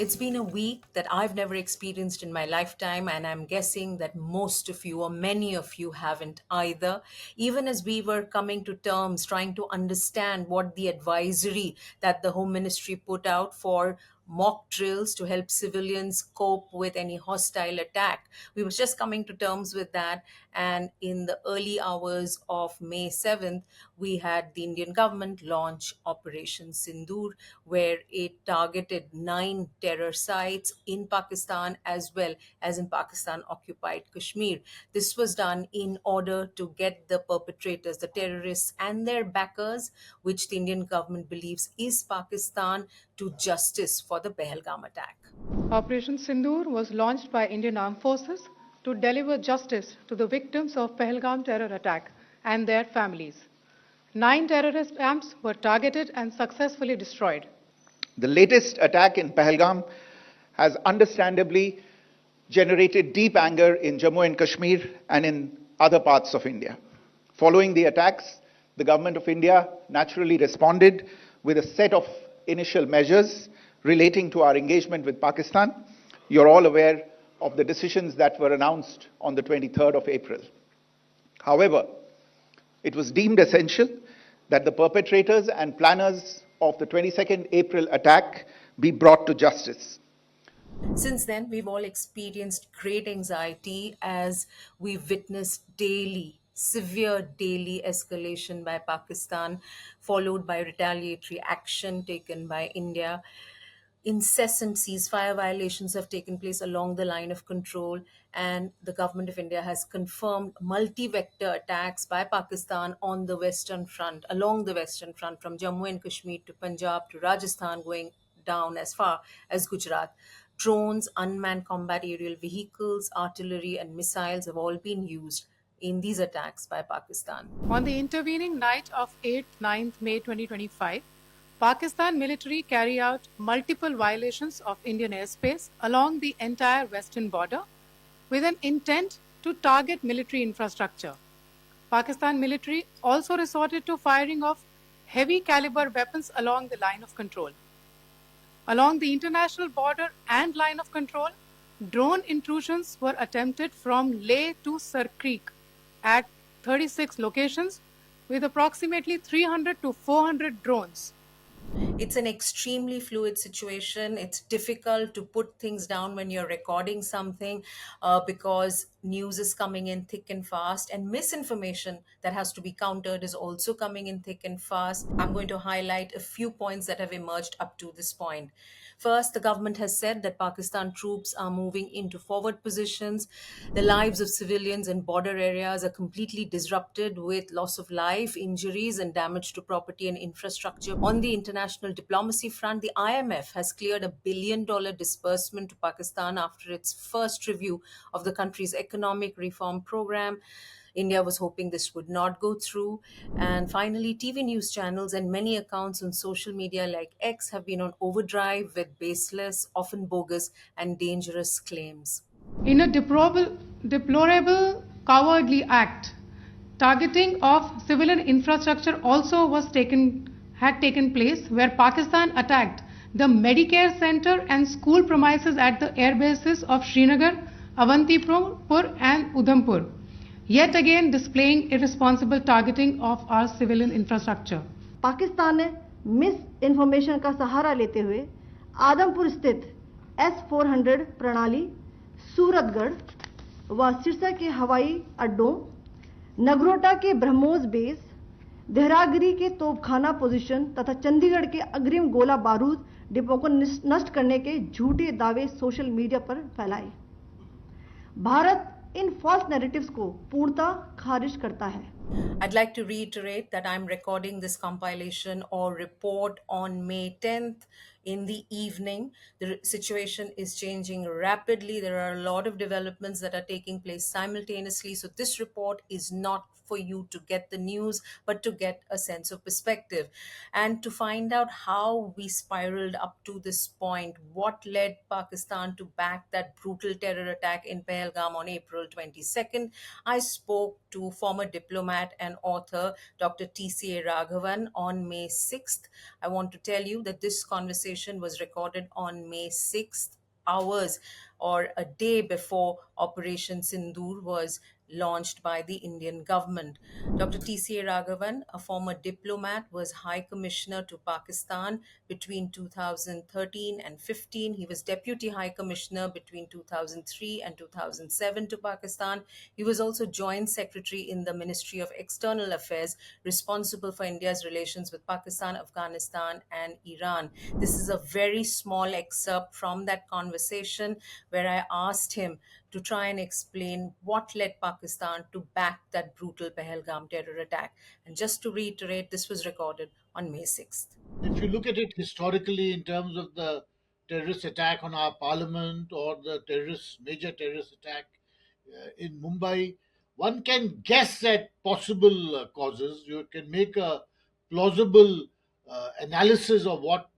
It's been a week that I've never experienced in my lifetime, and I'm guessing that most of you or many of you haven't either. Even as we were coming to terms, trying to understand what the advisory that the Home Ministry put out for mock drills to help civilians cope with any hostile attack. We was just coming to terms with that, and in the early hours of May 7th, we had the Indian government launch Operation Sindoor, where it targeted 9 terror sites in Pakistan as well as in Pakistan occupied Kashmir. This was done in order to get the perpetrators, the terrorists, and their backers, which the Indian government believes is Pakistan, to justice for the Pahalgam attack. Operation Sindoor was launched by Indian Armed Forces to deliver justice to the victims of Pahalgam terror attack and their families. 9 terrorist camps were targeted and successfully destroyed. The latest attack in Pahalgam has understandably generated deep anger in Jammu and Kashmir and in other parts of India. Following the attacks, the Government of India naturally responded with a set of initial measures relating to our engagement with Pakistan. You're all aware of the decisions that were announced on the 23rd of April. However, it was deemed essential that the perpetrators and planners of the 22nd April attack be brought to justice. Since then, we've all experienced great anxiety as we've witnessed severe daily escalation by Pakistan, followed by retaliatory action taken by India. Incessant ceasefire violations have taken place along the line of control, and the government of India has confirmed multi-vector attacks by Pakistan on the Western Front, along the Western Front, from Jammu and Kashmir to Punjab to Rajasthan, going down as far as Gujarat. Drones, unmanned combat aerial vehicles, artillery, and missiles have all been used in these attacks by Pakistan. On the intervening night of 8th-9th May 2025, Pakistan military carried out multiple violations of Indian airspace along the entire western border with an intent to target military infrastructure. Pakistan military also resorted to firing of heavy caliber weapons along the line of control. Along the international border and line of control, drone intrusions were attempted from Leh to Sar Creek at 36 locations with approximately 300 to 400 drones. It's an extremely fluid situation. It's difficult to put things down when you're recording something because news is coming in thick and fast, and misinformation that has to be countered is also coming in thick and fast. I'm going to highlight a few points that have emerged up to this point. First, the government has said that Pakistan troops are moving into forward positions. The lives of civilians in border areas are completely disrupted, with loss of life, injuries, and damage to property and infrastructure. On the international diplomacy front, the IMF has cleared $1 billion disbursement to Pakistan after its first review of the country's economic reform program. India was hoping this would not go through. And finally, TV news channels and many accounts on social media like X have been on overdrive with baseless, often bogus, and dangerous claims. In a deplorable cowardly act, targeting of civilian infrastructure also had taken place, where Pakistan attacked the Medicare center and school premises at the air bases of Srinagar, Avantipur and Udhampur, yet again displaying irresponsible targeting of our civilian infrastructure. Pakistan ने miss information का सहारा लेते हुए आदमपुर स्थित S-400 प्रणाली, सूरतगढ़ व सिरसा के हवाई अड्डों, नगरोटा के ब्रह्मोस बेस, देहरागिरी के तोपखाना पोजीशन तथा चंडीगढ़ के अग्रिम गोला बारूद डिपो को नष्ट करने के झूठे दावे सोशल मीडिया पर फैलाए। भारत इन फॉल्स नैरेटिव्स को पूर्णतः खारिज करता है। I'd like to reiterate that I'm recording this compilation or report on May 10th in the evening. The situation is changing rapidly. There are a lot of developments that are taking place simultaneously. So this report is not for you to get the news, but to get a sense of perspective and to find out how we spiraled up to this point, what led Pakistan to back that brutal terror attack in Pahalgam on April 22nd. I spoke to former diplomat and author Dr. TCA Raghavan on May 6th. I want to tell you that this conversation was recorded on May 6th, hours or a day before Operation Sindoor was launched by the Indian government. Dr. TCA Raghavan, a former diplomat, was High Commissioner to Pakistan between 2013 and 15. He was Deputy High Commissioner between 2003 and 2007 to Pakistan. He was also Joint Secretary in the Ministry of External Affairs, responsible for India's relations with Pakistan, Afghanistan, and Iran. This is a very small excerpt from that conversation where I asked him to try and explain what led Pakistan to back that brutal Pahalgam terror attack. And just to reiterate, this was recorded on May 6th. If you look at it historically in terms of the terrorist attack on our parliament or the major terrorist attack in Mumbai, one can guess at possible causes. You can make a plausible analysis of what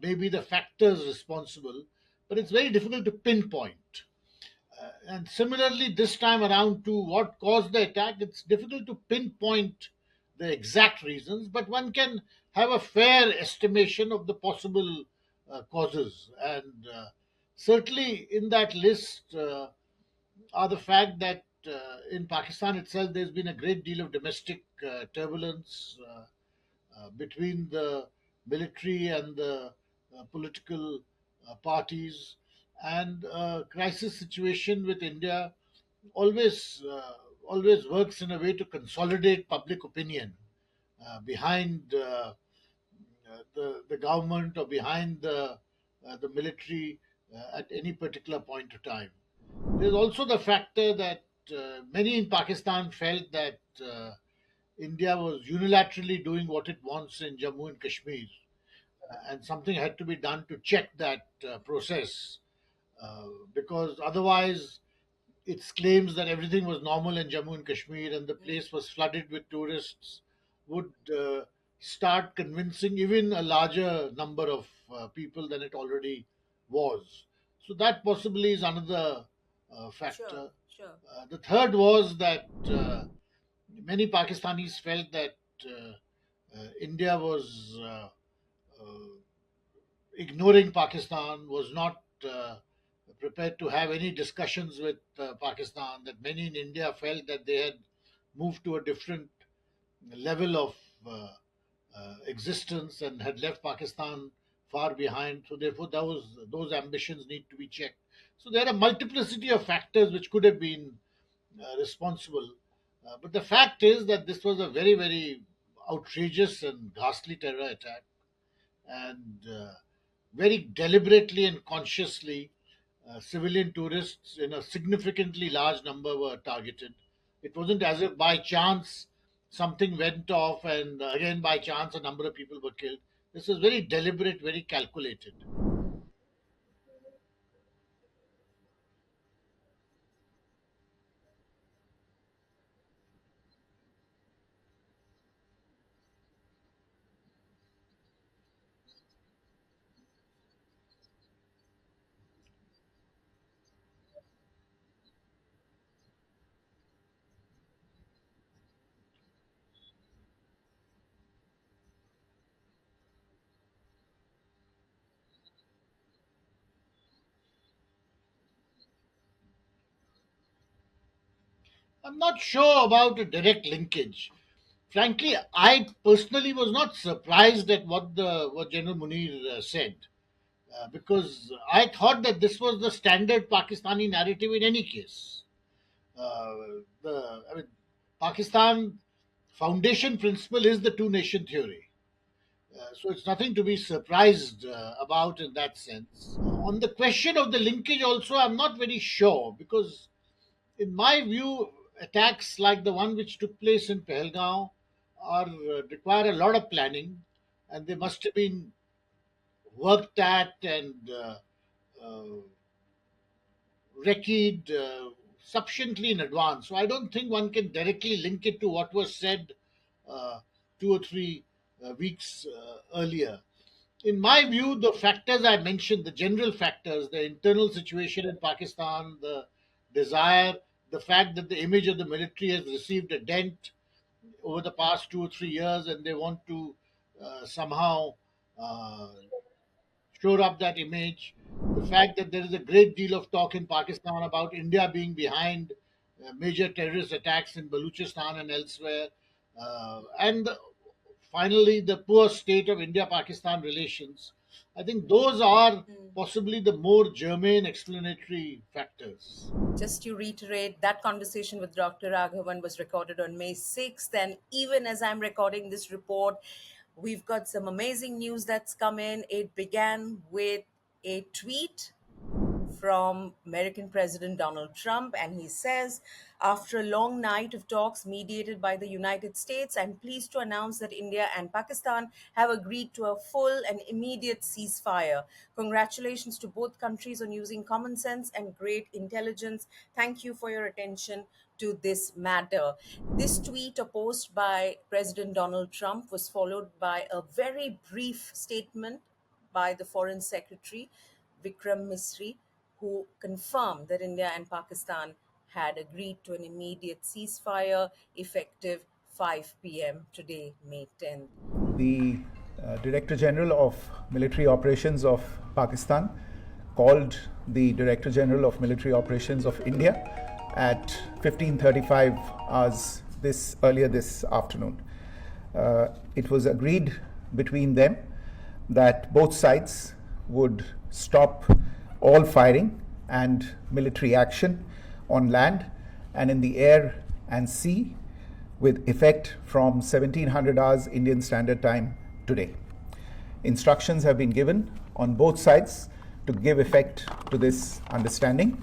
may be the factors responsible, but it's very difficult to pinpoint. And similarly, this time around, to what caused the attack, it's difficult to pinpoint the exact reasons, but one can have a fair estimation of the possible causes. And certainly in that list are the fact that in Pakistan itself, there's been a great deal of domestic turbulence between the military and the political parties, and a crisis situation with India always works in a way to consolidate public opinion behind the government or behind the military at any particular point of time. There's also the factor that many in Pakistan felt that India was unilaterally doing what it wants in Jammu and Kashmir, and something had to be done to check that process, because otherwise its claims that everything was normal in Jammu and Kashmir and the place was flooded with tourists would start convincing even a larger number of people than it already was. So that possibly is another Sure, factor. sure. The third was that many Pakistanis felt that India was uh, ignoring Pakistan, was not prepared to have any discussions with Pakistan, that many in India felt that they had moved to a different level of existence and had left Pakistan far behind. So therefore, those ambitions need to be checked. So there are multiplicity of factors which could have been responsible. But the fact is that this was a very, very outrageous and ghastly terror attack, and very deliberately and consciously, civilian tourists in a significantly large number were targeted. It wasn't as if by chance something went off and again by chance a number of people were killed. This was very deliberate, very calculated. I'm not sure about a direct linkage. Frankly, I personally was not surprised at what General Munir said, because I thought that this was the standard Pakistani narrative in any case. I mean, Pakistan foundation principle is the two nation theory. So it's nothing to be surprised about in that sense. On the question of the linkage, also, I'm not very sure, because, in my view, attacks like the one which took place in Pahalgam require a lot of planning, and they must have been worked at and uh, recceed sufficiently in advance. So I don't think one can directly link it to what was said uh, 2 or 3 weeks earlier. In my view, the factors I mentioned, the general factors, the internal situation in Pakistan, the desire, the fact that the image of the military has received a dent over the past 2 or 3 years, and they want to somehow uh, shore up that image. The fact that there is a great deal of talk in Pakistan about India being behind major terrorist attacks in Balochistan and elsewhere. And finally, the poor state of India Pakistan relations. I think those are possibly the more germane explanatory factors. Just to reiterate, that conversation with Dr. Raghavan was recorded on May 6th. And even as I'm recording this report, we've got some amazing news that's come in. It began with a tweet from American President Donald Trump, and he says, after a long night of talks mediated by the United States, I'm pleased to announce that India and Pakistan have agreed to a full and immediate ceasefire. Congratulations to both countries on using common sense and great intelligence. Thank you for your attention to this matter. This tweet, or post by President Donald Trump, was followed by a very brief statement by the Foreign Secretary, Vikram Misri, who confirmed that India and Pakistan had agreed to an immediate ceasefire effective 5 p.m. today, May 10th. The Director General of Military Operations of Pakistan called the Director General of Military Operations of India at 15:35 hours earlier this afternoon. It was agreed between them that both sides would stop all firing and military action on land and in the air and sea with effect from 1700 hours Indian Standard Time today. Instructions have been given on both sides to give effect to this understanding.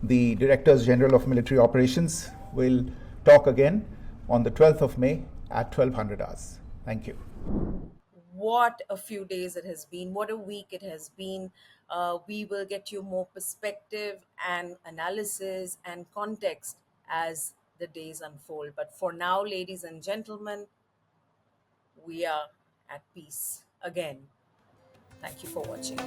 The Directors General of Military Operations will talk again on the 12th of May at 1200 hours. Thank you. What a few days it has been. What a week it has been. We will get you more perspective and analysis and context as the days unfold. But for now, ladies and gentlemen, we are at peace again. Thank you for watching.